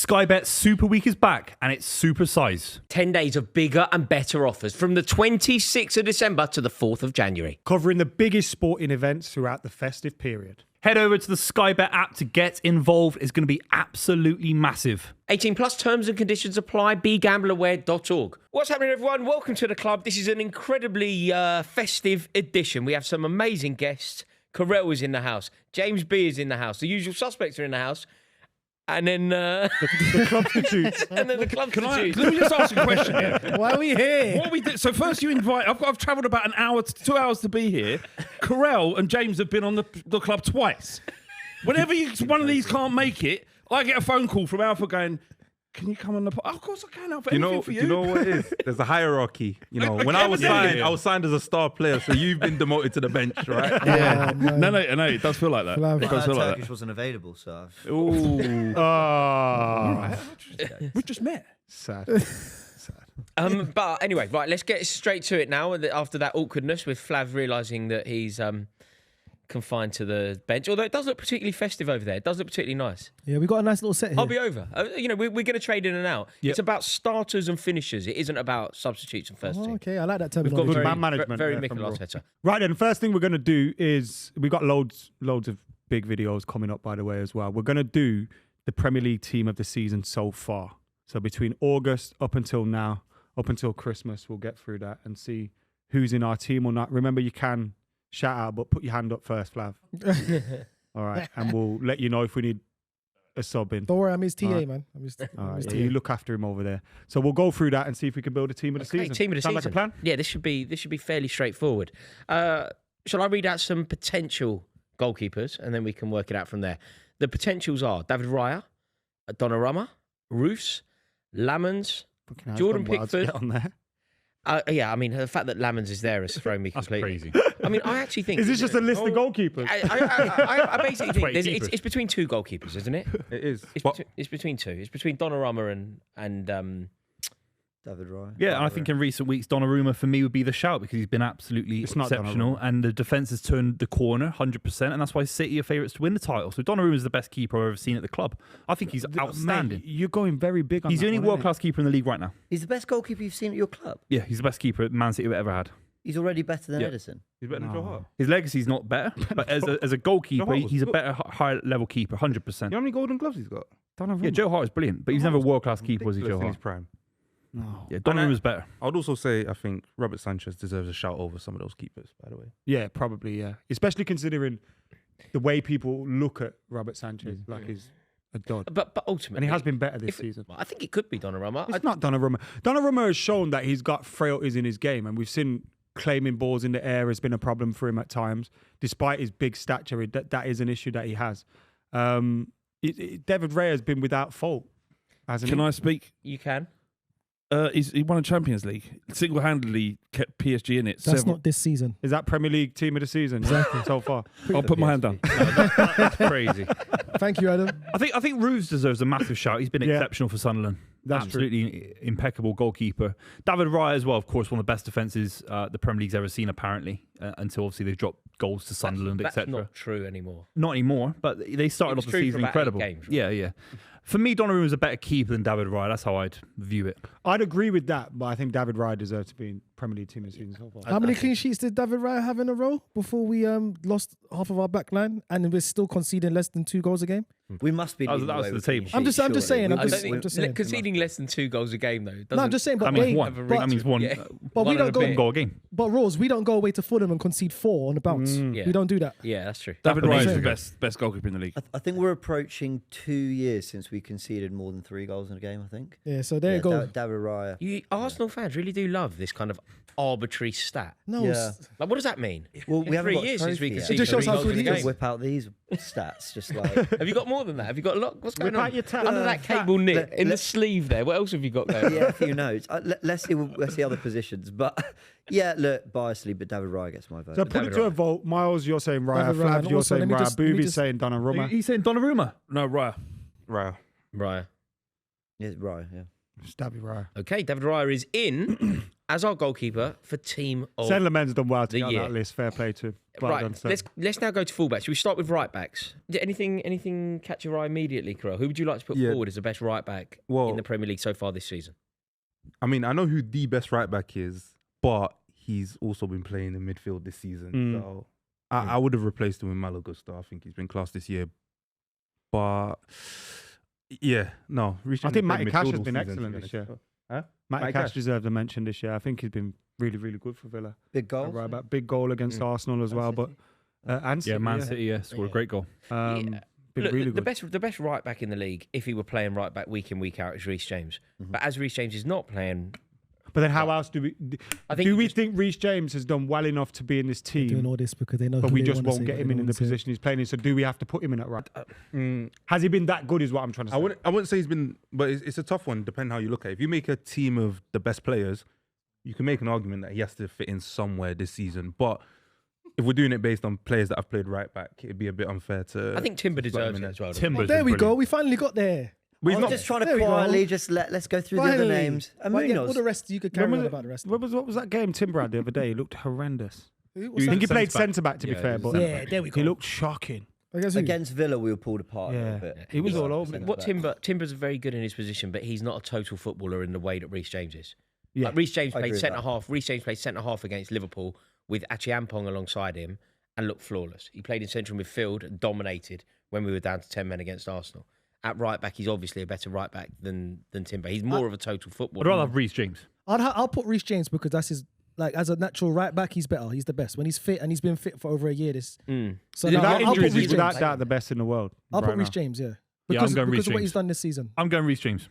Sky Bet Super Week is back and it's super size. 10 days of bigger and better offers from the 26th of December to the 4th of January. Covering the biggest sporting events throughout the festive period. Head over to the Sky Bet app to get involved. It's going to be absolutely massive. 18 plus terms and conditions apply. BeGambleAware.org. What's happening, everyone? Welcome to the club. This is an incredibly festive edition. We have some amazing guests. Karel is in the house. James B is in the house. The usual suspects are in the house. And then The club to choose. and then the club to choose. Let me just ask you a question here. Why are we here? What we did, so first you invite, I've travelled about an hour to 2 hours to be here. Karel and James have been on the club twice. Whenever one of these can't make it, I get a phone call from Alpha going, can you come on the pod? Of course I can, Alpha. Anything for you. Do you know what it is? There's a hierarchy. You know, when I was signed, I was signed as a star player, so you've been demoted to the bench, right? Yeah. No, it does feel like that. Flav. It does feel like Turkish that. wasn't available, so I've... Ooh. Oh, We just met. sad. But anyway, right, let's get straight to it now. After that awkwardness with Flav realising that he's confined to the bench. Although it does look particularly festive over there. It does look particularly nice. Yeah, we got a nice little set here. I'll be over. We're going to trade in and out. Yep. It's about starters and finishers. It isn't about substitutes and first team. Okay, I like that We've got terminology. Good very, man management very there Mikel from Raw. Arteta. Right then, first thing we're going to do is we've got loads of big videos coming up, by the way, as well. We're going to do the Premier League team of the season so far. So between August up until now, up until Christmas, we'll get through that and see who's in our team or not. Remember, you can shout out, but put your hand up first, Flav. All right, and we'll let you know if we need a sub in. Don't worry, I'm his TA, Alright. man. I'm his Yeah, TA. you look after him over there. So we'll go through that and see if we can build a team of the Okay, season. team of the Sound season. like a plan? Yeah, this should be fairly straightforward. Shall I read out some potential goalkeepers and then we can work it out from there? The potentials are David Raya, Donnarumma, Roos, Lamans, Fucking hell, Jordan it's gone wild to Pickford. get on there. Yeah, I mean, the fact that Lamans is there has thrown me That's completely. crazy. I mean, I actually think... Is this just a list of goalkeepers? I basically think 20 keepers. it's between two goalkeepers, isn't it? It is. It's between two. It's between Donnarumma and David Raya. Yeah, and I think in recent weeks, Donnarumma for me would be the shout because he's been absolutely It's not exceptional, Donnarumma. and the defense has turned the corner 100%, and that's why City are favourites to win the title. So Donnarumma is the best keeper I've ever seen at the club. I think he's outstanding. Mate, you're going very big on He's that the only one, innit? world-class keeper in the league right now. He's the best goalkeeper you've seen at your club. Yeah, he's the best keeper Man City have ever had. He's already better than Yeah. Edison. He's better than Joe Hart. His legacy's not better, but as a goalkeeper, Hart was he's a good. better, higher level keeper, 100%. You know how many golden gloves he's got? Yeah, Joe Hart is brilliant, but he's never a world-class keeper, was he, Ridiculous Joe in his Hart? prime. No. Yeah, Donnarumma's better. I would also say I think Robert Sanchez deserves a shout over some of those keepers, by the way. Yeah, probably, yeah. Especially considering the way people look at Robert Sanchez, like he's a dud. but ultimately, And he has been better this if- season. I think it could be Donnarumma. It's not Donnarumma. Donnarumma has shown that he's got frailties in his game, and we've seen claiming balls in the air has been a problem for him at times. Despite his big stature, that is an issue that he has. David Raya has been without fault, hasn't Can he? I speak? You can. He won a Champions League. Single-handedly kept PSG in it. That's not this season. Is that Premier League team of the season so far? I'll put my hand down. That's crazy. Thank you, Adam. I think Roos deserves a massive shout. He's been Yeah. exceptional for Sunderland. That's true. Absolutely impeccable goalkeeper. David Raya as well, of course, one of the best defences the Premier League's ever seen, apparently, until obviously they've dropped goals to Sunderland, That's etc. not true anymore. Not anymore, but they started It was off the true for season about 8 incredible. games, right? Yeah. For me, Donnarumma is a better keeper than David Raya. That's how I'd view it. I'd agree with that, but I think David Raya deserves to be in Premier League team of the season so far. How many clean sheets did David Raya have in a row before we lost half of our back line and we're still conceding less than 2 goals a game? We must be. That was- leading that was away the with table. clean I'm just sheets, saying, surely. I'm I don't just think saying. conceding less than 2 goals a game though. No, I'm doesn't- just saying, but That means wait, one. but, That means one. Yeah. but we One don't and a go. bit. One goal a game. But Rose, we don't go away to Fulham and concede 4 on the bounce. Yeah. We don't do that. Yeah, that's true. David That's Raya is the amazing. best goalkeeper in the league. I think we're approaching 2 years since we conceded more than 3 goals in a game. I think. Yeah, so there Yeah, you go. David Raya. You Arsenal fans really do love this kind of arbitrary stat. No, Yeah. it's- Like, what does that mean? Well, In we haven't 3 got a years since we trophy yet. conceded It just shows 3 how goals good in a he game. is. Whip out these stats, just like. Have you got more than that? Have you got a lot? What's going Whip on out your under that cable knit in the let's- sleeve there? What else have you got there? Yeah, a few notes. Let's see other positions, but yeah, look, biasly, but David Raya gets my vote. So put it to a vote. Miles, you're saying Raya. David Raya. Flav, And you're also, saying let me Raya. just- let me Buvey's just- saying Donnarumma. He's saying Donnarumma. No, Raya. Raya. Raya. Yeah, Raya. Yeah. It's David Raya. Okay, David Raya is in. as our goalkeeper for team of Saint Lament's done well to the get on year. that list. Fair play to him. Well right, done, Saint. let's now go to fullbacks. Should we start with right backs? Did anything catch your eye immediately, Karel? Who would you like to put forward as the best right back Well, in the Premier League so far this season? I mean, I know who the best right back is, but he's also been playing in midfield this season. So I would have replaced him with Malo Gusto. I think he's been class this year. But yeah, no. I think Matty Cash has been excellent this year. Huh? Matty Cash deserved a mention this year. I think he's been really, really good for Villa. Big goal. Right back, big goal against Arsenal as well. But and City, Man City, scored a great goal. been Look, really the good. best right back in the league, if he were playing right back week in week out, is Reece James. But as Reece James is not playing, But then how else do we? think Do we just- think Reece James has done well enough to be in this Doing team? all this because they know. But who we they just wanna won't say, get but him they in don't the wanna say. position he's playing in. So do we have to put him in at right? Has he been that good? Is what I'm trying to say. I wouldn't say he's been, but it's a tough one, depending how you look at it. If you make a team of the best players, you can make an argument that he has to fit in somewhere this season. But if we're doing it based on players that have played right back, it'd be a bit unfair to. I think Timber to slot him deserves in it there. as well. doesn't he? Timber's There been we go. brilliant. We finally got there. But I he's was not. just trying to There we go. quietly just let's go through the Finally. other names. And Well, yeah, all Munoz. the rest you could carry When on was about the rest. What was that game Timber had the other day? He looked horrendous. Who? I What's think he that? played Centre-back. centre back to be Yeah, fair, he but was Yeah, there we go. he looked shocking. Against who? Against Villa, we were pulled apart a Yeah. little bit. He was all over it. What Timber's very good in his position, but he's not a total footballer in the way that Reece James is. Yeah. Like Reece James I agree played with centre that. half. Reece James played centre half against Liverpool with Achiampong alongside him and looked flawless. He played in central midfield and dominated when we were down to 10 men against Arsenal. At right back, he's obviously a better right back than Timber. He's more of a total I'd footballer. rather have Reece James. I'll put Reece James because that's his. Like as a natural right back, he's better. He's the best when he's fit, and he's been fit for over a year. So no, Without I'll put injuries, Reece he's James. without doubt the best in the world. I'll put right Reece now. James. Yeah, Yeah, I'm because going Reece of what he's James. done this season. I'm going Reece James.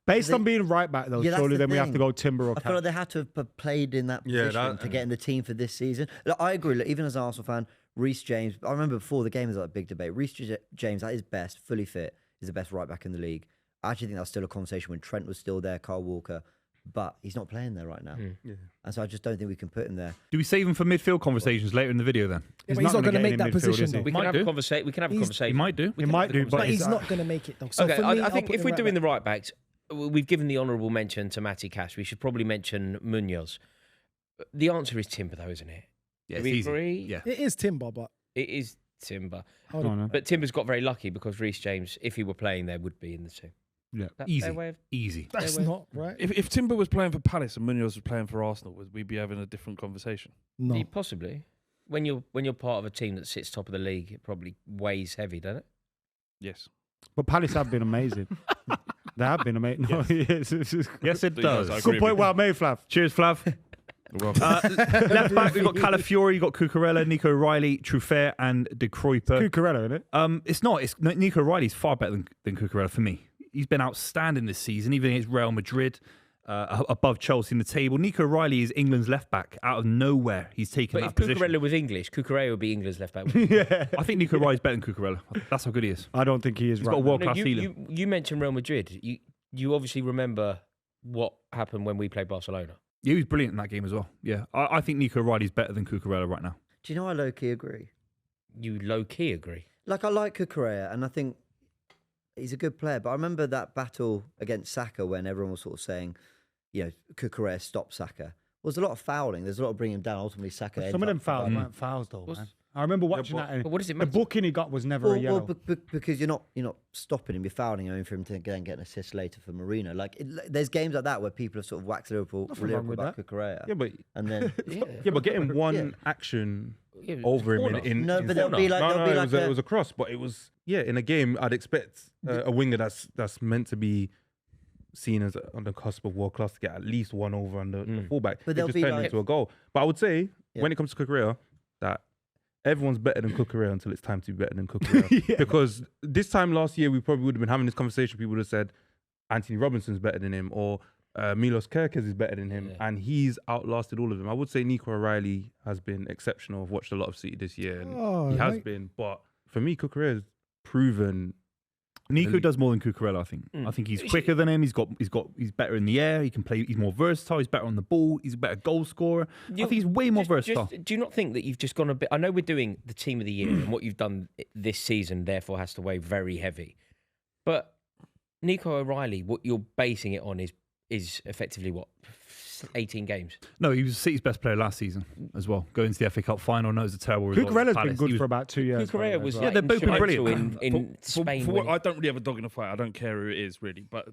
Based They- on being right back though, Yeah, that's surely the then we have to thing. go Timber or I feel Cat. like they had to have played in that Yeah, position that- to get in the team for this season. Look, I agree. Look, even as an Arsenal fan, Reece James, I remember before the game was like a big debate. Reece James, at his best, fully fit, is the best right back in the league. I actually think that was still a conversation when Trent was still there, Kyle Walker, but he's not playing there right now. And so I just don't think we can put him there. Do we save him for midfield conversations later in the video then? Yeah, but he's not gonna going to get make in that midfield, position is he? though. We Might can have do. a conversation. We can have a He's- conversation. He might do. We He can might have a do, but But conversation. he's not going to make it though. So Okay, for me, I I'll think put if him we're right doing back. the right backs, we've given the honourable mention to Matty Cash. We should probably mention Munoz. The answer is Timber, though, isn't it? Yeah, Do it's we easy. agree? Yeah. It is Timber, but It is Timber. hold Go on. on, then. But Timber's got very lucky because Reece James, if he were playing there, would be in the team. Yeah. That Easy. their way of- Easy. That's not right. If Timber was playing for Palace and Munoz was playing for Arsenal, would we be having a different conversation? No. Possibly. When you're part of a team that sits top of the league, it probably weighs heavy, doesn't it? Yes. But Palace have been amazing. They have been amazing. No, yes, Yes, it does. I agree Good with point. you. Well made, Flav. Cheers, Flav. Left back, we've got Calafiori, you've got Cucurella, Nico Riley, Truffert, and De Kruijper. Cucurella, isn't it? It's not. It's Nico Riley's far better than Cucurella for me. He's been outstanding this season, even against Real Madrid, above Chelsea in the table. Nico Riley is England's left back. Out of nowhere, he's taken But that if position. Cucurella was English, Cucurella would be England's left back. wouldn't he? Yeah. I think Nico Riley's better than Cucurella. That's how good he is. I don't think he is He's right. got a world No, class ceiling. you mentioned Real Madrid. You obviously remember what happened when we played Barcelona. Yeah, he was brilliant in that game as well. Yeah, I think Nico Riley's better than Cucurella right now. Do you know I low-key agree? You low key agree. Like, I like Cucurella, and I think he's a good player. But I remember that battle against Saka when everyone was sort of saying, you know, Cucurella stop Saka. There was a lot of fouling. There's a lot of bringing him down. Ultimately, Saka. But ends some of up them fouls dividing. weren't fouls though, man. I remember watching that. But what does it The matter? booking he got was never a yellow. Because you're not stopping him, you're fouling him for him to then get an assist later for Marino. Like there's games like that where people have sort of waxed lyrical wrong with about that. Cucurella. Yeah, but And then yeah, but getting one action Yeah, over him corner. in No, but there'll be like- no, there'll be it like was a- it was a cross, but it was in a game I'd expect a winger that's meant to be seen as on the cusp of world class to get at least one over on the fullback. But It there'll just be turned like- into a goal. But I would say Yeah. when it comes to Cucurella, that everyone's better than Cucurella until it's time to be better than Cucurella. Because this time last year we probably would have been having this conversation. People would have said Anthony Robinson's better than him, or Milos Kerkez is better than him, and he's outlasted all of them. I would say Nico O'Reilly has been exceptional. I've watched a lot of City this year, and Oh, he has right. been. But for me, Cucurella has proven. Nico does more than Cucurella, I think. I think he's quicker than him. He's better in the air. He can play. He's more versatile. He's better on the ball. He's a better goal scorer. I think he's way more versatile. Do you not think that you've just gone a bit? I know we're doing the team of the year, and what you've done this season therefore has to weigh very heavy. But Nico O'Reilly, what you're basing it on is is effectively what 18 games. No, he was City's best player last season as well. Going to the FA Cup final, no, it was a terrible result. Cucurella's Palace. been good He for about 2 years. Cucurella was Yeah, they're both been instrumental brilliant. in Spain. For what, winning. I don't really have a dog in the fight. I don't care who it is really, but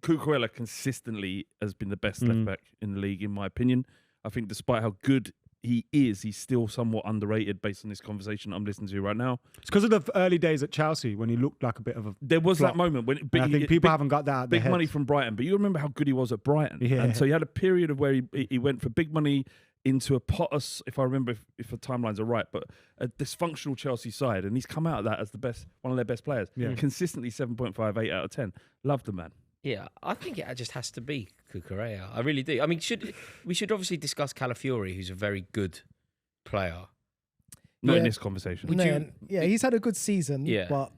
Cucurella consistently has been the best left back in the league, in my opinion. I think despite how good he is, he's still somewhat underrated based on this conversation I'm listening to right now. It's because of the early days at Chelsea when he looked like a bit of a. There was flop. that moment when And I think people haven't got that out big their money heads. from Brighton, but you remember how good he was at Brighton. Yeah. And so he had a period of where he went for big money into a Potter, if I remember if the timelines are right, but a dysfunctional Chelsea side, and he's come out of that as the best, one of their best players. Yeah. Consistently 7.5, 8 out of 10. Love the man. Yeah, I think it just has to be Cucurella. I really do. I mean, we should obviously discuss Calafiori, who's a very good player. Not in Yeah. this conversation. No, yeah, he's had a good season. Yeah. But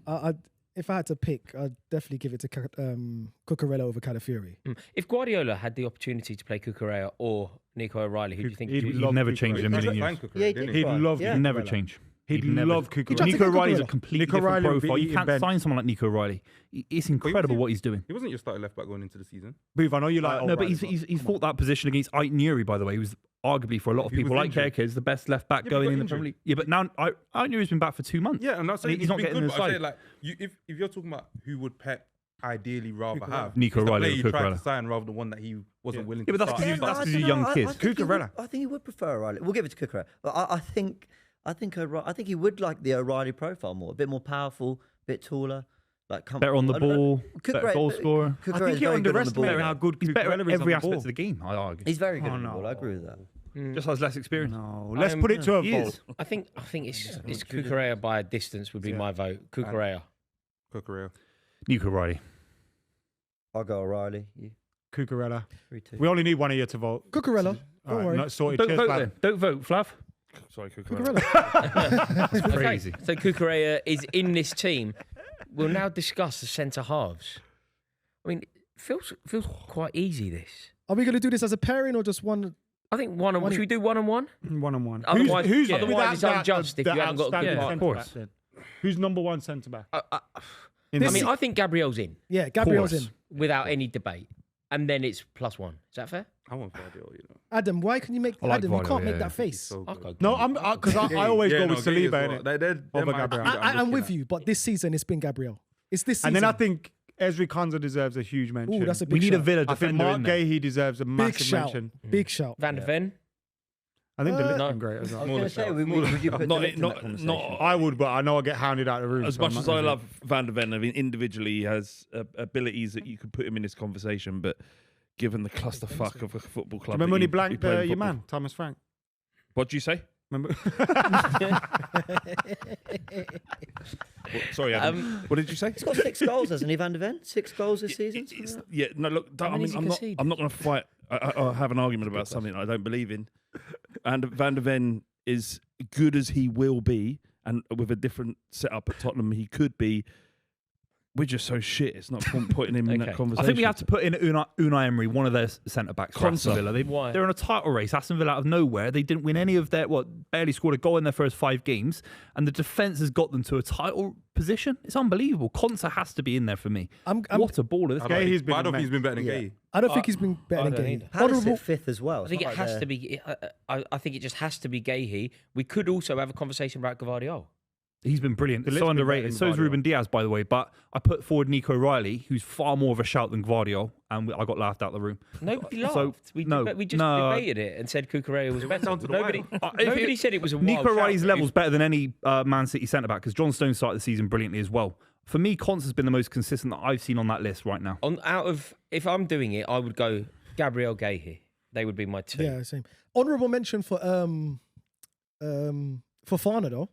if I had to pick, I'd definitely give it to Cucurella over Calafiori. If Guardiola had the opportunity to play Cucurella or Nico O'Reilly, who do you think? He'd He'd love never Cucurella. change in a million years. Yeah, he did. He'd try. love Yeah. He'd never Cucurella. change. He'd never- love Cucurella. Nico O'Reilly's a Cucurella. completely Nico different O'Reilly would profile. be You can't eating sign someone like Nico O'Reilly. It's incredible what he's doing. He wasn't your starting left back going into the season. Booth, I know you like. No, but O'Reilly, he's fought that position against Ait Nuri, by the way. He was arguably for a lot of He was people like injured. Kerkez, the best left back Yeah, but going he in got the Premier injured. League. Yeah, but now Ait Nuri's been back for 2 months. Yeah, and that's And he's not getting in the but I say, side. like, if you're talking about who would Pep ideally rather have, Nico it's the O'Reilly player or he tried Cucurella. to sign rather than one that he wasn't willing Yeah, to but that's start. because I he's don't a know. young kid. I think he would- Cucurella. I think he would prefer O'Reilly. We'll give it to Cucurella. But I think he would like the O'Reilly profile more. A bit more powerful, a bit taller, like Better on the ball, better Cucurella- goal scorer. I Cucurella's think very you good on the underestimate ball. how good He's better Cucurella at is every on the aspect ball. of the game, I argue. He's very good Oh, on the no. ball. I agree with that. Just has less experience. No, let's put it to a He vote. is. I think it's Cucurella by a distance would be my vote. Cucurella. Cucurella. Nico O'Reilly. I'll go O'Reilly. You Cucurella. 3-2. We only need one of you to vote. Cucurella. All Don't right, worry. not sorted. Don't Cheers, vote Flav. then. Don't vote, Flav. Sorry, Cucurella. Cucurella. Crazy. Okay, so Cucurella is in this team. We'll now discuss the centre halves. I mean, it feels quite easy. This. Are we going to do this as a pairing or just one? I think one on one. Should we do one on one? One on one. Otherwise- gonna be otherwise that- it's unjust if you haven't got a good outstanding one. Of course. centre-back then? Who's number one centre back? I In the mean, league? I think Gabriel's in Yeah, Gabriel's course. in. without any debate, and then it's +1. Is that fair? I want Guardiola, you know. Adam, why can you make I like Adam? You Vardy, can't make yeah. that He's face. so I'll good. go No, because I always go with Gay as Saliba well. in it. They're Over my Gabriel. two that I'm I'm looking with at. you, but this season it's been Gabriel. It's this season. And then I think Ezri Konsa deserves a huge mention. Ooh, that's a We big need a shout. Villa I think defender Mark in there. Gahey deserves a Big massive shout. mention. Big shout. Van der Ven. I think the list No. been great as I well. was going to say, would you put Not- Delict in not- that conversation? not- I would, but I know I get hounded out of the room. As so I'm much not as I gonna do love Van der Ven, I mean, individually he has abilities that you could put him in this conversation, but given the clusterfuck of a football it. club, Remember when he that blanked played in your football. man, Thomas Frank? What'd you say? Remember? Sorry, Adam. What did you say? He's got 6 goals, hasn't he, Van der Ven? 6 goals this season? Yeah, no, look, I many mean, has he I'm not conceded? going to fight. I have an argument about something I don't believe in. And Van der Ven is good as he will be, and with a different setup at Tottenham, he could be. We're just so shit. It's not point putting him in that Okay. conversation. I think we have to put in Unai Emery, one of their centre backs. for Aston Konsa. Villa. Why? They're in a title race. Aston Villa out of nowhere. They didn't win any of their barely scored a goal in their first 5 games, and the defence has got them to a title position. It's unbelievable. Konsa has to be in there for me. I'm- What a baller this I guy. don't Gahey's think- been I don't think immense. he's been better than Yeah. Gay. I don't think he's been better I than don't Gahey. either. Palace Honourable. sit 5th as well. I It's think not it like has to they're- be. I think it just has to be Gahey. We could also have a conversation about Gvardiol. He's been brilliant. The list's So been better underrated. than So is Guardiola. Ruben Diaz, by the way. But I put forward Nico O'Reilly, who's far more of a shout than Guardiola, and I got laughed out the room. Nobody laughed. So, we no, just no, debated it and said Cucurella was better. down to the Nobody, wire. nobody said it was a wild Nico O'Reilly's shout. level's better than any Man City centre back because John Stones started the season brilliantly as well. For me, Konsa's been the most consistent that I've seen on that list right now. If I'm doing it, I would go Gabriel Gahey. They would be my 2. Yeah, same. Honourable mention for Fofana though.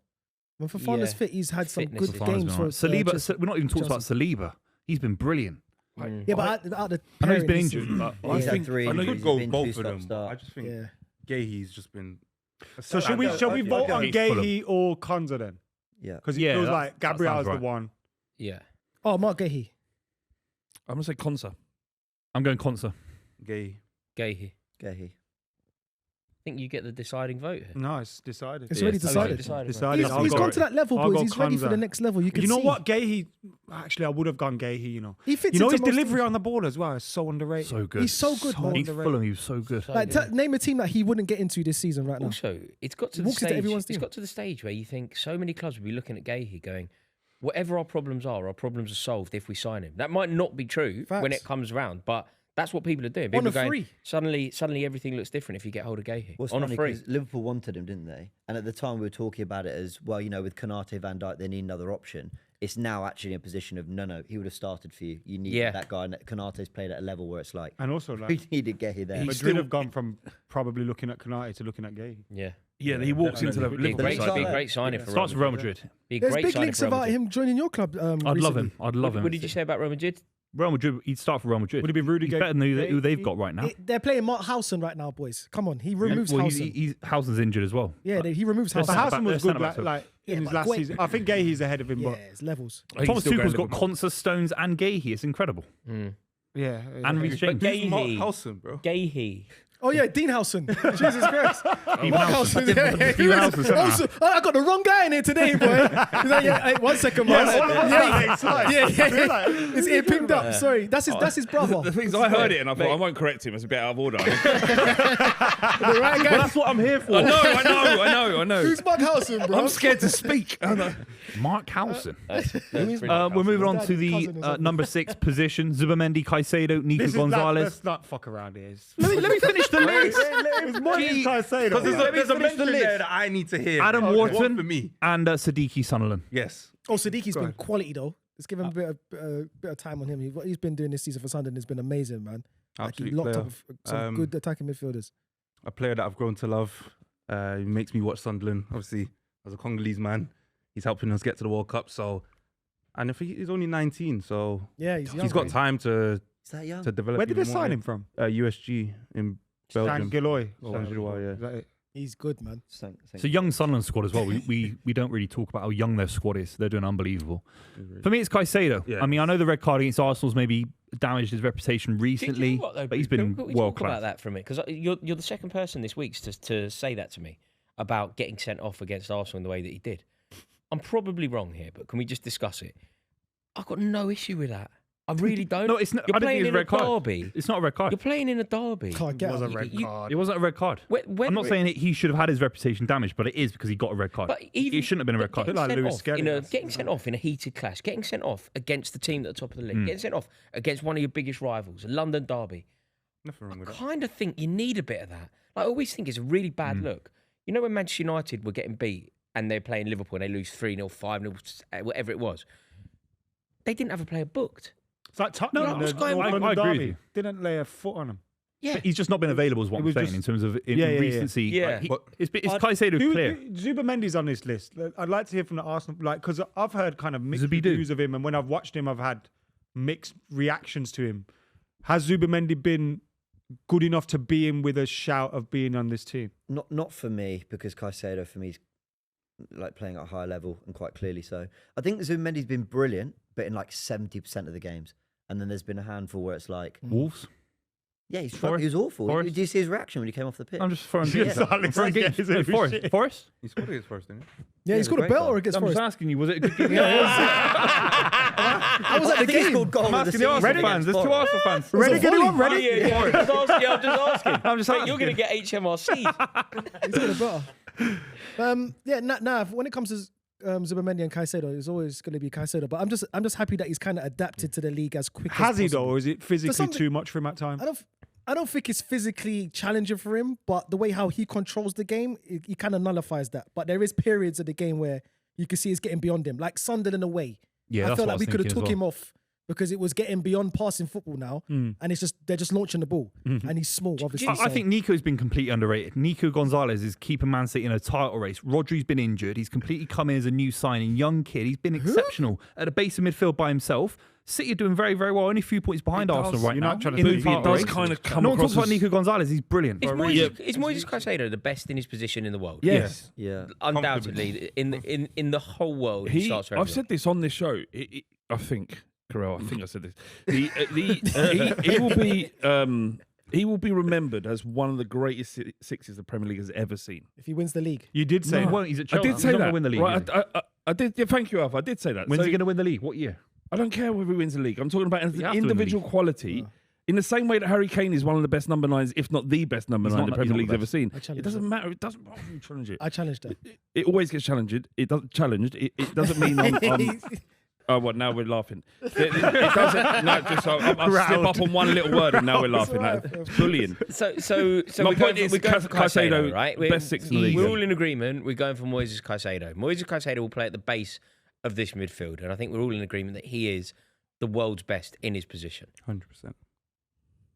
When Fofana's Yeah. fit, he's had some Fitness good is- games for Saliba. Chelsea. We're not even talking about Saliba. He's been brilliant. Yeah, but out the I know he's pairing been this injured, season- but Yeah, he's I had think- 3 I know injuries. you Could He's go been both two of them. but stop-start. I just think Yeah. Gahey's just been. So shall we vote on Gahey's full of- Gahey or Konsa then? Yeah. Because it Yeah, feels that- like that Gabriel's sounds the right. one. Yeah. Oh, Mark Gahey. I'm going to say Konsa. I'm going Konsa. Gay. Gahey. Gahey. think you get the deciding vote here. No, it's decided. It's already Oh, decided. Decided. He's gone to that level, I'll boys. go He's ready for the Kwanzaa. next level. You can You know see. what, Gahey? Actually, I would have gone Gahey. You know, He fits you know into his most delivery teams. on the ball as well is so underrated. So good. He's so good, man. He's Fulham. He was so good. Like, name a team that he wouldn't get into this season right now. Also, it's got to He the walks into stage. everyone's It's team. got to the stage where you think so many clubs will be looking at Gahey going, whatever our problems are solved if we sign him. That might not be true when Facts. it comes around, but that's what people are doing. On People a are going, free. Suddenly everything looks different if you get hold of Gahey. What's on a funny, free. 'cause Liverpool wanted him, didn't they? And at the time, we were talking about it as, well, you know, with Konate, Van Dijk, they need another option. It's now actually in a position of, no, he would have started for you. You need that guy. And Konate's played at a level where it's like, And also, we like, needed Gahey there. Madrid have gone from probably looking at Konate to looking at Gahey. Yeah. Yeah, he walks into the Be a Liverpool great, side. be a great signing for Starts with Real Real Madrid. Be a There's great big signing links for Real about Madrid. him joining your club. I'd love him. I'd love him. What did you say about Real Madrid? Real Madrid. He'd start for Real Madrid. Would it be Rudiger? He's better than who they've got right now. They're playing Mark Howson right now, boys. Come on, he removes Well, Howson. Howson's injured as well. Yeah, he removes There's But Howson. some- Howson was they're good, centre-backs, like in his but last wait. season. I think Gahey's ahead of him, Yeah, but it's levels. I think Thomas he's still Tuchel's going got Liverpool. Konsa, Stones, and Gahey. It's incredible. yeah. And Reece James. Gahey. Mark Howson, bro. Gahey. Oh yeah, Dean Howson. Jesus Christ. Mark Howson. Steven Howson, centre half. Also, I got the wrong guy in here today, boy. He's like, hey, 1 second, man. Yeah. It's ear picked up. Sorry, that's his brother. The thing is, I heard it and I thought I won't correct him. It's a bit out of order. The right guy. That's what I'm here for. I know. Who's Mark Howson, bro? I'm scared to speak. I know. Mark Howson. We're Brilliant. moving on His to dad's the cousin or something. number 6 position. Zubamendi, Caicedo, Nico Gonzalez. Let's not fuck around here. Let me finish the list. It's more than Caicedo. Because there's a mention list. there that I need to hear. Adam One Wharton for me. and Siddiqui Sunderland. Yes. Oh, Sadiqi's been quality though. Let's give him a bit of time on him. What he's been doing this season for Sunderland has been amazing, man. Like he Absolute locked player. up some good attacking midfielders. A player that I've grown to love. He makes me watch Sunderland. Obviously, as a Congolese man, he's helping us get to the World Cup. So, and if he's only 19, so Yeah, he's young. he's got time to Is that young? develop. Where did they even more. sign him from? USG in Belgium. Giloy. San Giloy, yeah. Is that it? He's good, man. It's a young Sunderland squad as well. We don't really talk about how young their squad is. They're doing unbelievable. For me, it's Caicedo. Yeah. I mean, I know the red card against Arsenal's maybe damaged his reputation Do you recently, know what, though, but he's Bruce? been Can we world talk about class. that for a minute? Because you're the second person this week to say that to me about getting sent off against Arsenal in the way that he did. I'm probably wrong here, but can we just discuss it? I've got no issue with that. I really don't. No, it's not. You're I don't think playing it's in a a red card. derby. It's not a red card. You're playing in a derby. Can't get Was a out. red card. It wasn't a red card. I'm not saying he should have had his reputation damaged, but it is because he got a red card. But even It shouldn't have been a red card. Bit like Lewis Skelly. Getting sent off in a heated clash, getting sent off against the team at the top of the league, getting sent off against one of your biggest rivals, a London derby. Nothing wrong with I that. kind of think you need a bit of that. I always think it's a really bad look. You know when Manchester United were getting beat and they're playing Liverpool and they lose 3-0, 5-0, whatever it was, they didn't have a player booked. It's like Tottenham. No, in what's the going on? North London I agree with derby. you. Didn't lay a foot on him. Yeah. He's just not been available, is what It I'm was saying, just- in terms of Yeah, yeah. recency. Yeah. It's Caicedo clear. Zubamendi's on this list. I'd like to hear from the Arsenal, because I've heard kind of mixed Zubidoo. reviews of him, and when I've watched him, I've had mixed reactions to him. Has Zubamendi been good enough to be in with a shout of being on this team? Not for me, because Caicedo for me is like playing at a high level and quite clearly so. I think Zubamendi's been brilliant, but in like 70% of the games. And then there's been a handful where it's like, Wolves. yeah, he Forest? was awful. Forest? Did you see his reaction when he came off the pitch? I'm just throwing Yeah. games. Alex, Throwing like, games. yeah, he's Forest. shit. Forest. He scored against first, didn't Yeah, he's it got was a great belt goal. or against I'm just Forest. asking you, was it a good game? I was at the I think he game. scored goal I'm of the asking the Arsenal season fans. There's against two Forest. Arsenal fans. Ready, get anyone ready? I'm just asking. I'm just Mate, asking. you're going to get HMRC. He's got a better. Yeah, when it comes to Zubamendi and Caicedo, it's always going to be Caicedo. But I'm just happy that he's kind of adapted to the league as quick as Has he possible. though, or is it physically something- too much for him at times? I don't think it's physically challenging for him, but the way how he controls the game, he kind of nullifies that. But there is periods of the game where you can see it's getting beyond him, like Sunderland away. Yeah, I that's felt what I like was we could have thinking took as him off because it was getting beyond passing football now, and they're just launching the ball, and he's small, obviously. I so- think Nico's been completely underrated. Nico Gonzalez is keeping Man City in a title race. Rodri's been injured. He's completely come in as a new signing, young kid. He's been exceptional at the base of midfield by himself. City are doing very, very well. Only a few points behind Arsenal right You're now. not trying to in the believe it title does race. kind of come No one talks across about as- Nico Gonzalez. He's brilliant. Is Moises Caicedo the best in his position in the world? Yes. Yeah. Undoubtedly, in the whole world, he starts for I've everyone. said this on this show. I think, Karel, I think I said this. He will be He will be remembered as one of the greatest sixes the Premier League has ever seen. If he wins the league. You did say He that. won't. He's at I Chelsea. did say He's not that. gonna win the league. Right, is he? I did. Yeah, thank you, Alf. I did say that. When's So he going to win the league? What year? I don't care whether he wins the league. I'm talking about He has to win the individual league. quality. In the same way that Harry Kane is one of the best number 9s, if not the best number He's 9 not- the Premier he's not League's the ever seen. I challenge It doesn't that. matter. It doesn't matter who you challenge it. I challenged that. It always gets challenged. It doesn't challenged. It doesn't mean I'm oh, what? Now we're laughing. It doesn't. No, just so I slip up on one little word and now we're laughing. right, It's bullying. So My we're point going, is we're going for Caicedo, Caicedo, right? best six in the league. We're all in agreement. We're going for Moises Caicedo. Moises Caicedo will play at the base of this midfield, and I think we're all in agreement that he is the world's best in his position. 100%.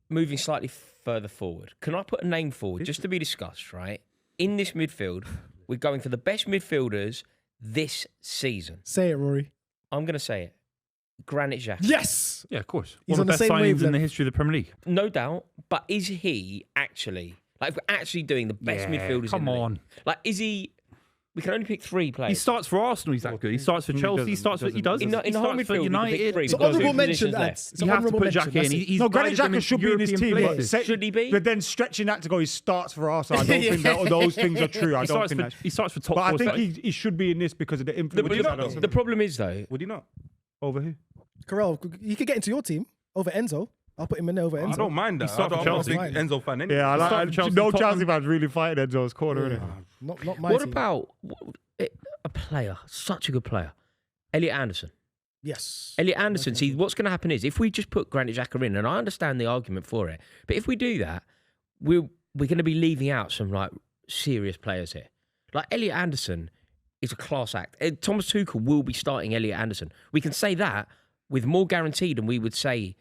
Moving slightly further forward, can I put a name forward just to be discussed, right? In this midfield, we're going for the best midfielders this season. Say it, Rory. I'm going to say it. Granit Xhaka. Yes. Yeah, of course. He's One on of the the best same signings in the wavelength. history of the Premier League. No doubt. But is he actually, like, if we're actually doing the best midfielders come in the league, on. like, is he, we can only pick 3 players. He starts for Arsenal. He's that good. He starts for Chelsea. He starts for. He does. In He home starts for midfield, we can pick United. 3. So Because honourable two mention, positions lads. left. It's an You have to honourable put mention. Xhaka in. That's it. He's No, Granit guided them Xhaka into should be in his European team, places. but Should he be? But then stretching that to go, he starts for Arsenal. I don't think that those things are true. I He don't starts think for. that's. He starts for top. But I four think sides. he should be in this because of the influence. you he's not, had on though? some- The problem is, though, Would he not? Over who? Karel, you could get into your team over Enzo. I'll put him in there over Enzo. I don't mind that. started I'm for a Chelsea. big Enzo fan anyway. Yeah, I Start like. with Chelsea, No Tottenham. Chelsea fans really fighting Enzo's corner, Yeah. innit? Not my what team. about a player, such a good player, Elliot Anderson? Yes. Elliot Anderson, see, what's going to happen is if we just put Granit Xhaka in, and I understand the argument for it, but if we do that, we're going to be leaving out some like serious players here. Like Elliot Anderson is a class act. Thomas Tuchel will be starting Elliot Anderson. We can say that with more guarantee than we would say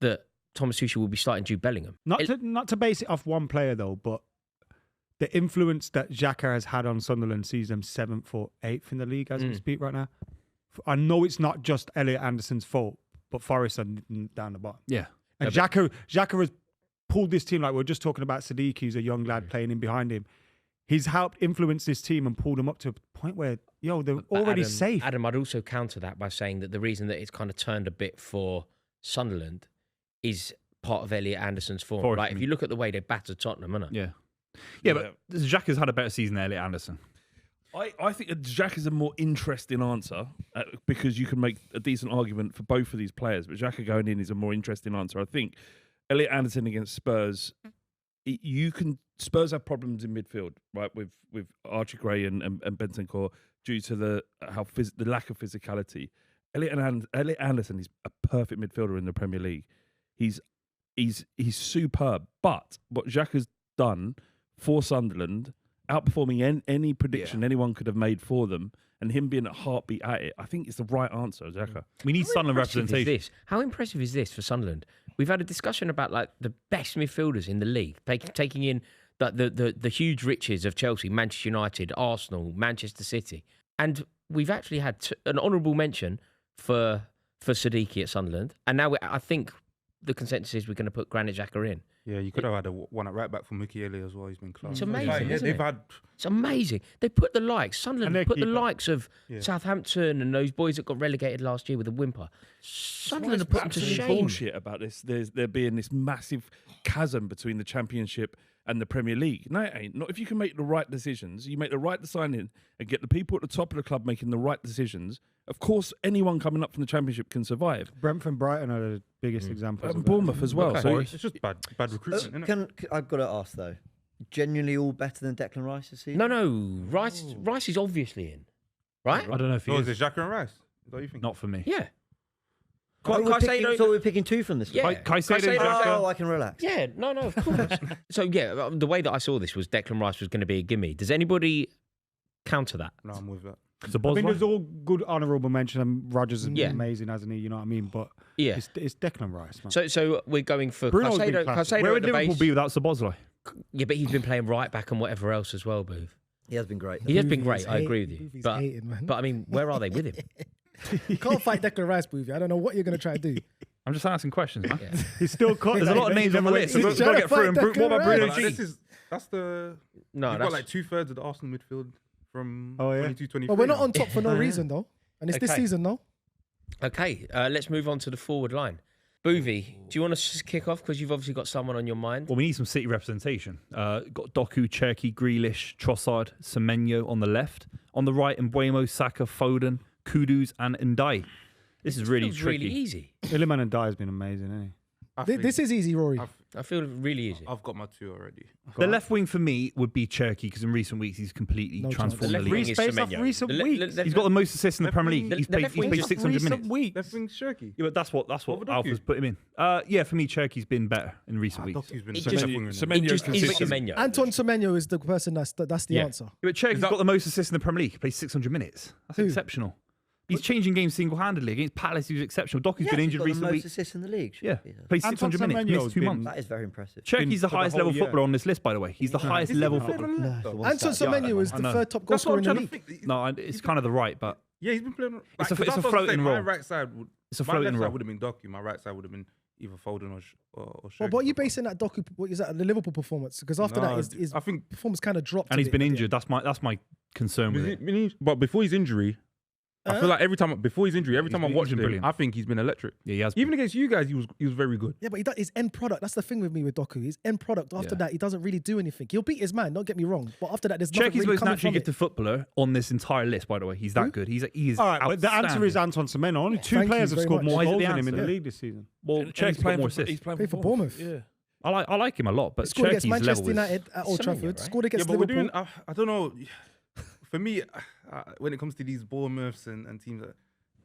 that Thomas Tuchel will be starting Jude Bellingham. Not to base it off one player though, but the influence that Xhaka has had on Sunderland sees them 7th or 8th in the league as we speak right now. I know it's not just Elliot Anderson's fault, but Forest are down the bottom. Yeah. And Xhaka has pulled this team, like we were just talking about Sadiq, who's a young lad playing in behind him. He's helped influence this team and pulled them up to a point where, they're But already Adam, safe. Adam, I'd also counter that by saying that the reason that it's kind of turned a bit for Sunderland is part of Elliot Anderson's form. Forest, Like, if you look at the way they battered Tottenham, innit? Yeah. Yeah, but Xhaka's had a better season than Elliot Anderson. I think Xhaka is a more interesting answer because you can make a decent argument for both of these players. But Xhaka going in is a more interesting answer. I think Elliot Anderson against Spurs, Spurs have problems in midfield, right? With Archie Gray and Bentancur due to the lack of physicality. Elliot Anderson is a perfect midfielder in the Premier League. He's superb. But what Xhaka's done for Sunderland, outperforming any prediction anyone could have made for them, and him being a heartbeat at it, I think it's the right answer, Xhaka. We need Sunderland impressive is representation. this? How impressive is this for Sunderland? We've had a discussion about like the best midfielders in the league, taking in the huge riches of Chelsea, Manchester United, Arsenal, Manchester City, and we've actually had an honourable mention for Sadiq at Sunderland, and now I think the consensus is we're going to put Granit Xhaka in. Yeah, you could have had one at right back for Mickey Elliott as well. He's been class. It's amazing, isn't they've it? had. It's amazing. They put the likes, Sunderland their put the keeper. likes of Southampton and those boys that got relegated last year with a whimper. Sunderland have put them to Absolute shame. bullshit about this. There being this massive chasm between the Championship and the Premier League. No, it ain't. Not if you can make the right decisions. You make the right signing and get the people at the top of the club making the right decisions. Of course, anyone coming up from the Championship can survive. Brentford and Brighton are the biggest examples. And of that. Bournemouth as well. Okay. So It's just bad recruitment, innit? I've got to ask though, genuinely all better than Declan Rice this season? No, Rice is obviously in, right? I don't know if he No, is. is it Xhaka and Rice? Is that what you think? Not for me. Yeah. Oh, Caicedo- so we're picking 2 from this Yeah. list. Caicedo, Caicedo- Xhaka. Oh, I can relax. Yeah, no, of course. So, yeah, the way that I saw this was Declan Rice was going to be a gimme. Does anybody counter that? No, I'm with that. It's a I mean, Bosma. there's all good honourable mention, and Rodgers is Yeah. amazing, hasn't he? You know what I mean? But Yeah. it's Declan Rice, man. So we're going for Bruno's been Caicedo. classic. Caicedo Where at would the Liverpool base. be without Szoboszlai? Yeah, but he's been playing right back and whatever else as well, Booth. He has been great. He has been Buvey's great. I agree with you. Buvey's But hating, man. I mean, where are they with him? You can't fight Declan Rice, Buvey. I don't know what you're going to try to do. I'm just asking questions, man. Yeah. He's still caught. There's a lot of names on the list. We've He's got trying to to get through. fight And what about Declan Bruno Rice. G? That's the. No, You've that's got like 2/3 of the Arsenal midfield from Oh, yeah. 22-23. But we're not on top for no reason, though. And it's this Okay. season, though. okay. Let's move on to the forward line. Buvey, do you want to kick off? Because you've obviously got someone on your mind. Well, we need some City representation. Got Doku, Cherki, Grealish, Trossard, Semenyo on the left. On the right, Mbuemo, Saka, Foden, Kudus, and Ndai. This is really Feels tricky. really easy. Iliman and Dye has been amazing, hasn't he? This is easy, Rory. I feel really easy. I've got my 2 already. The left wing for me would be Cherki because in recent weeks he's completely No transformed The the left wing league. is Based off Semenyo. recent The le- weeks. le- He's got the most assists in the Left Premier wing- League. He's the played, left he's wing played is 600 minutes. Left wing Shirky. Yeah, but that's what Over Doku. Alpha's put him in. Yeah, for me, Cherki's been better in recent weeks. Doku's been It a just- left winger. Semenyo Just is consistent. Semenyo. Anton Semenyo is the person that's the answer. Yeah, but Cherki's that- got the most assists in the Premier League. He plays 600 minutes. That's Who? exceptional. He's changing games single-handedly. Against Palace, he was exceptional. Doku's been injured got recent the most weeks. assists in the league. Yeah, Shirky. plays Anton 600 minutes. Semenyo's Missed 2 been- months. That is very impressive. Cherki's the for the highest whole level year. footballer on this list, by the way. He's the highest level footballer. Anton Semenyo is I the know. 3rd top goal That's what scorer I'm in the trying to league. think. No, it's kind of the right, but Yeah, he's been playing. It's a- because it's a that's what I'm floating saying, role. My right side would. it's a My floating left side role. would have been Doku. My right side would have been either Foden or Well, Shirky. what are you basing that Doku? What is that? The Liverpool performance? Because after No, that, his I think- performance kind of dropped. And a he's bit been at the injured. That's my concern with it. But before his injury, I feel like before his injury, every time I been- watched he's him, been brilliant. I think he's been electric. Yeah, he has. Even against you guys, he was very good. Yeah, but his end product. That's the thing with me with Doku. His end product. After Yeah. that, he doesn't really do anything. He'll beat his man. Don't get me wrong. But after that, there's nothing Cherki's really most coming naturally from it. gifted footballer on this entire list, by the way. He's that good. He's All right, but the answer is Anton Semenyo. Only 2 Thank you players have very scored much. more Why is it goals the than him in the answer? league this season. Well, And Cherki's got more assists. He's playing Played for Bournemouth. Yeah. I like him a lot, but He scored against Cherki's Manchester level is... United at Old Semenyo, Trafford. right? Scored Yeah, against but we're Liverpool. doing. I don't know. For me, when it comes to these Bournemouths and teams,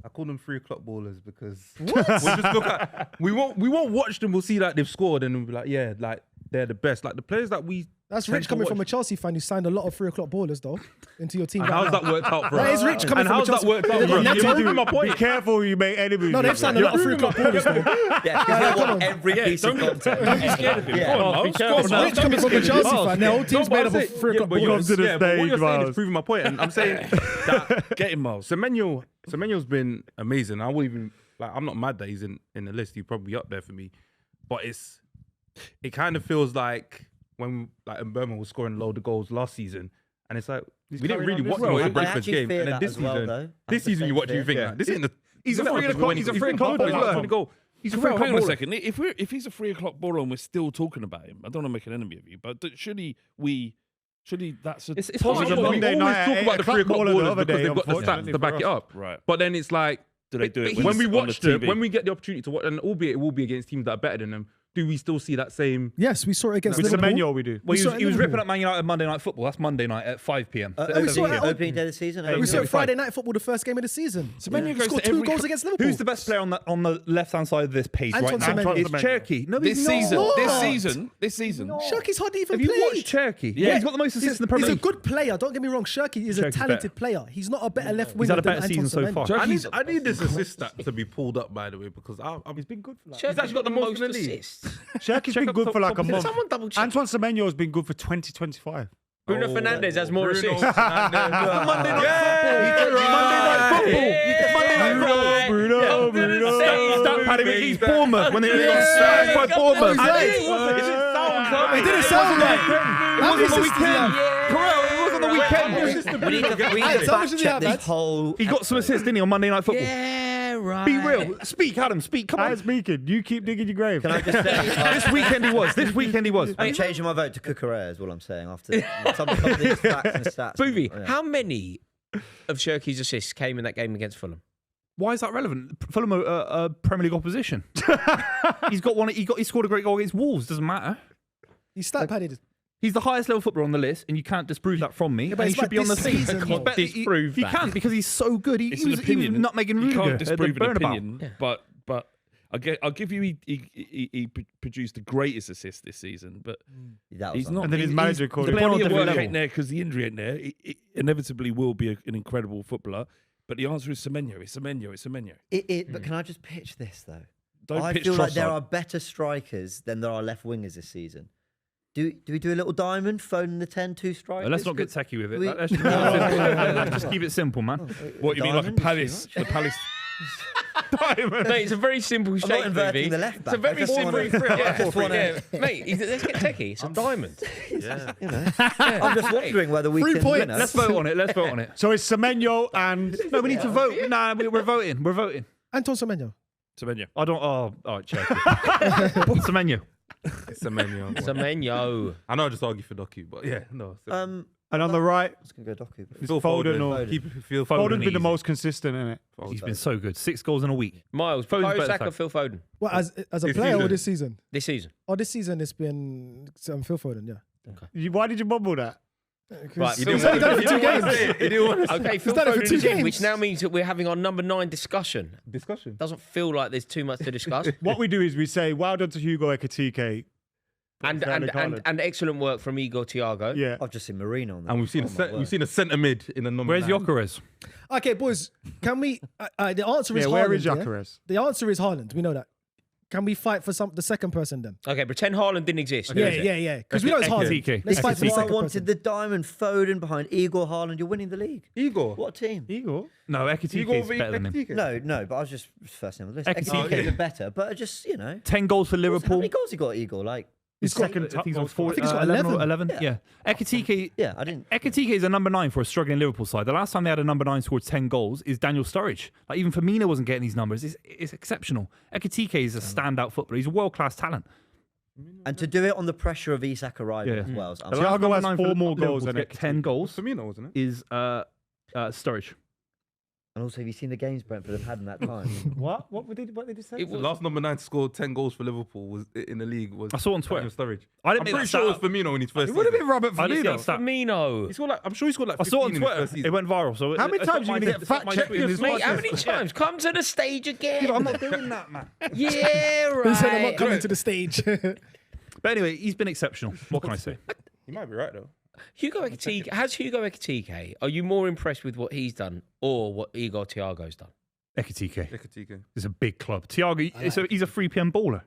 I call them 3 o'clock ballers because we'll just look at we won't watch them. We'll see like they've scored and we'll be like, yeah, like they're the best. Like the players that we. That's tend rich to coming watch. from a Chelsea fan who signed a lot of 3 o'clock ballers though into your team. And right how's now. that worked out for That us? is rich coming And from how's a that Chelsea- worked out They've for got us? Neto. You're proving my Be point. careful you make enemies. No, they've signed a lot of 3 o'clock ballers though. Yeah, because they want every piece of content. Don't be scared of him. Yeah. Go on, Miles. Go on, It's Miles. rich Don't be coming from a scared of him. Chelsea fan. Their whole team's made up of 3 o'clock but ballers. to the what you're stage, saying is Miles. proving my point. And I'm saying that Get him, Miles. Semenyo's been amazing. I wouldn't even like. I'm not mad that he's in the list. He's probably up there for me. But it kind of feels like when like Mbuemo was scoring a load of goals last season, and it's like we didn't really watch him I on Brentford's actually game. fear And then that this as well, season, though. I have this the season, same what do you fear. think? Like, this ain't the. He's a not 3 the o'clock. 20 He's a he's 3 been o'clock good, baller. like, 20 goal. He's a Well, 3 hang on a o'clock baller. second. If he's a 3 o'clock baller and we're still talking about him, I don't want to make an enemy of you, but surely that's a It's We hard. a always Monday night talk at about 8 the 3 o'clock o'clock baller the ballers other because day, they've got the stats unfortunately to back for it us. up. Right. But then it's like Do they do it when we it's on watch the them, TV? when we get the opportunity to watch, and albeit it will be against teams that are better than them, do we still see that same? Yes, we saw it against With Liverpool. Semenyo, we do. Well, he saw was, it he was in ripping Liverpool. up Man United Monday Night Football. That's Monday night at 5 p.m. we saw it Opening day of the season. We saw Yeah. it Friday night football, the first game of the season. Semenyo goes Scored to 2 every goals against Liverpool. Who's the best player on the left hand side of this page Anton right now? Semenyo. It's Cherki. No, this he's season. not. This season. Shirky's hardly even Have you played. watched Cherki? Yeah. He's got the most assists in the Premier He's a League. good player. Don't get me wrong. Shirky is a Cherky's talented better. player. He's not a better left He's winger had a than better Anton season so Semenyo. far. I need this assist stat to be pulled up, by the way, because he's been good for that. He's actually got the most in the league. assists. Shirky's been good for like a month. Someone double check. Antoine Semenyo has been good for 2025. Bruno Fernandes has more Bruno assists. Fernandes. Monday night Stat padding against Bournemouth when they were smashed by Bournemouth. It didn't sound like It was on the weekend. Karel, it was on the weekend. We need to Alex, how much fact did he check have, this lads? whole. He got some assists, didn't he, on Monday Night Football? Yeah, right. Be real. Speak, Adam. Speak. Come I'm on. speaking. You keep digging your grave. Can I just say? This weekend he was. This weekend he was. I'm changing my vote to Cucurella is what I'm saying after some of these facts and stats. Buvey, Yeah. how many of Shirky's assists came in that game against Fulham? Why is that relevant? Fulham are a Premier League opposition. He's got one. He scored a great goal against Wolves. Doesn't matter. He's stat padded. He's the highest level footballer on the list, and you can't disprove that from me. but and he it's should like be on the this thing. season, He's though. better- Disprove he that. can't because he's so good. It's He an was opinion. even nutmegging You Rudiger can't at the disprove an Bernabeu. opinion, but I'll give you he produced the greatest assist this season, but That was he's not. And then his he's- manager he's- called the him. Playing on body a of different work level. ain't there because the injury ain't there. It inevitably will be an incredible footballer, but the answer is Semenyo. It's Semenyo. But can I just pitch this though? Don't I pitch feel like there Trossard. are better strikers than there are left wingers this season. Do we do a little diamond, phone in the 10, 2 strikers? Let's not get techie with it. We- Let's just keep it simple. Let's just keep it simple, man. What you mean, like a Diamond is palace? too The palace. Mate, it's a very simple shape, not inverting Buvey. the left It's a back. very I just simple. wanna- Yeah, just wanna- Mate, let's get techie. It's a diamond. I'm just wondering whether we 3 can points. win us. Let's vote on it. Let's vote on it. So it's Semenyo and No, we need to vote. Nah, we're voting. We're voting. Anton Semenyo. Semenyo. I don't. Oh, check. Semenyo. It's a menu. Semenyo. I know I just argue for Doku, but yeah, no. And on the right, I was going to go Doku. it's Foden. Or Phil Foden's been the easy. most consistent, isn't it? He's been so good. 6 goals in a week. Miles, Foden's better Saka, than Phil Foden What, as a This player or season. this season? this season. Oh, this season it's been Phil Foden, yeah. Why did you mumble that? Right, He's Phil only Foden. done it for 2 games. Okay, Phil done it for Foden 2 is in, games. which now means that we're having our number 9 discussion. Discussion. Doesn't feel like there's too much to discuss. What we do is we say, well done to Hugo Ekitike. and excellent work from Igor Thiago. Yeah. I've just seen Marino on that. And we've seen Oh, my word. a centre mid in a number. Where's 9. Gyökeres? Okay, boys, can we? The answer is Yeah, Haaland. where is yeah? Gyökeres? The answer is Haaland. We know that. Can we fight for the second person then? Okay, pretend Haaland didn't exist. Yeah. Because we know it's Haaland. Ekitike. Let's fight This for is the why I second wanted person. the diamond Foden behind Igor Haaland. You're winning the league. Igor. What a team. Igor? No, Ekitike is better than him. No, but I was just first name on the list. Ekitike. Ekitike is better, but just, 10 goals for How Liverpool. many goals he got, Igor? Like, He's Second, got, I think he's on four. I think he's got 11 or 11. 11. Yeah. Ekitike. yeah, I didn't. Ekitike is a number 9 for a struggling Liverpool side. The last time they had a number 9 scored 10 goals is Daniel Sturridge. Like even Firmino wasn't getting these numbers. It's exceptional. Ekitike is a standout footballer. He's a world-class talent. And to do it on the pressure of Isak arriving Yeah. as well. The So last Thiago number has 9 4 for more Liverpool goals to than get 10 goals Firmino, wasn't it? is Sturridge. And also, have you seen the games Brentford have had in that time? What? What did he say? It The was- last number 9 to score 10 goals for Liverpool was in the league. Was I saw on Twitter. Daniel Sturridge. I didn't I'm make pretty that sure it was stat up. Firmino in his first. It would have season. been Robert I didn't Firmino. get that. Firmino. He scored like, I'm sure he scored like I 15 saw it on in his Twitter. first season. It went viral. So How many it's not times are you my- gonna get it's not fact my checked tweet, in it's this my Mate, how tweet. many times? Come to the stage again. I'm not doing that, man. Yeah, He said I'm not right. coming to the stage. But anyway, he's been exceptional. What can I say? He might be right though. Hugo Ekitike, are you more impressed with what he's done or what Igor Thiago's done? Ekitike. Ekitike. It's a big club. Thiago, he's a 3 p.m. baller.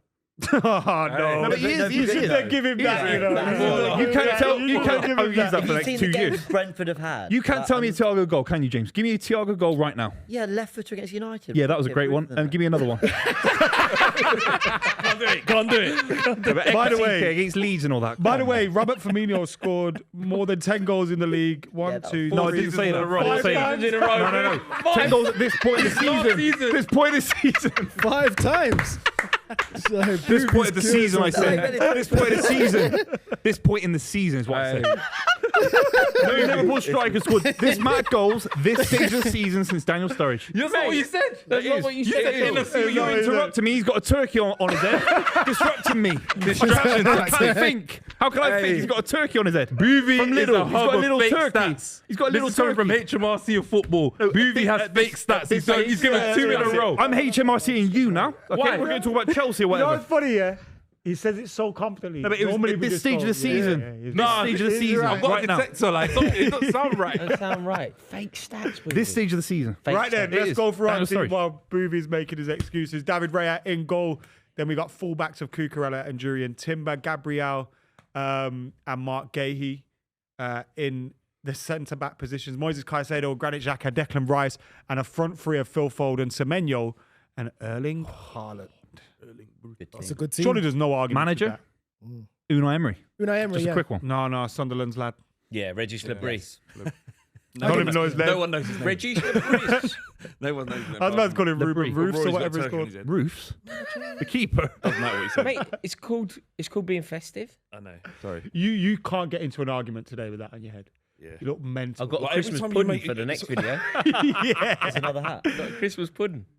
Oh, no. No, but he is, You should then give him that, you know. You can't tell. You can't give I'll him use that that. for the Have you next seen 2 the years. games Brentford have had? You can't tell me a Thiago goal, can you, James? Give me a Thiago goal right now. Yeah, left footer against United. Yeah, that was a Get great rid one. of them. And give me another one. Go on, do it. By the Ekitike way- against Leeds and all that. By the Come way, on. Robert Firmino scored more than 10 goals in the league. Yeah, One, that two, was No, I three, didn't say that. four, I didn't five say times. that. No. 10 goals at this point in the season. This point in the season. 5 times. So, This point of the season, I said. No, This point in the season. This point in the season is what I said. No Liverpool striker scored this amount of goals this stage of the season since Daniel Sturridge. That's not what you said. That's not what you You said. said in the at all. season. You're interrupting me. He's got a turkey on his head. Disrupting me. Distraction. How can I think? How can I think? He's got a turkey on his head. Buvey From is Lidl. a He's hub got a of little fake turkey. stats. He's got a little This is coming turkey. from HMRC of football. Buvey has fake stats. He's given 2 in a row. I'm HMRC and you now. Okay, Why? we're going to talk about Chelsea or You know whatever. what's funny, yeah? He says it so confidently. No, but it was Normally at we this just stage of go, the season. he's- Nah, stage of the it's season, I've got right a now. detector. Like, it doesn't sound right. Doesn't sound right. Fake stats. Boo. This stage of the season. Fake Right then, stats. let's is. go for our Daniel team Sturridge. while Boovy's making his excuses. David Raya in goal. Then we got fullbacks of Cucurella and Jurian Timber, Gabriel, and Mark Gahey in the centre-back positions. Moises Caicedo, Granit Xhaka, Declan Rice, and a front three of Phil Foden, Semenyo, and Erling Haaland. It's a good team. Surely there's no argument. Manager? with Unai Emery. Unai Emery, Just yeah. a quick one. that. No, Sunderland's lad. Yeah, Regis Lebris. I don't even know his name. No one knows his name. Regis Lebris. No one knows his name. I was about to call him The Ruben brief. Roofs or Rory's got whatever it's turkey on called. his head. Roofs. The keeper. Doesn't matter what you said. Mate, it's called being festive. I know. Sorry. You can't get into an argument today with that on your head. Yeah. You look mental. I've got a Well, every Christmas time you pudding make- for the next video. yeah. There's another hat. I've got a Christmas pudding.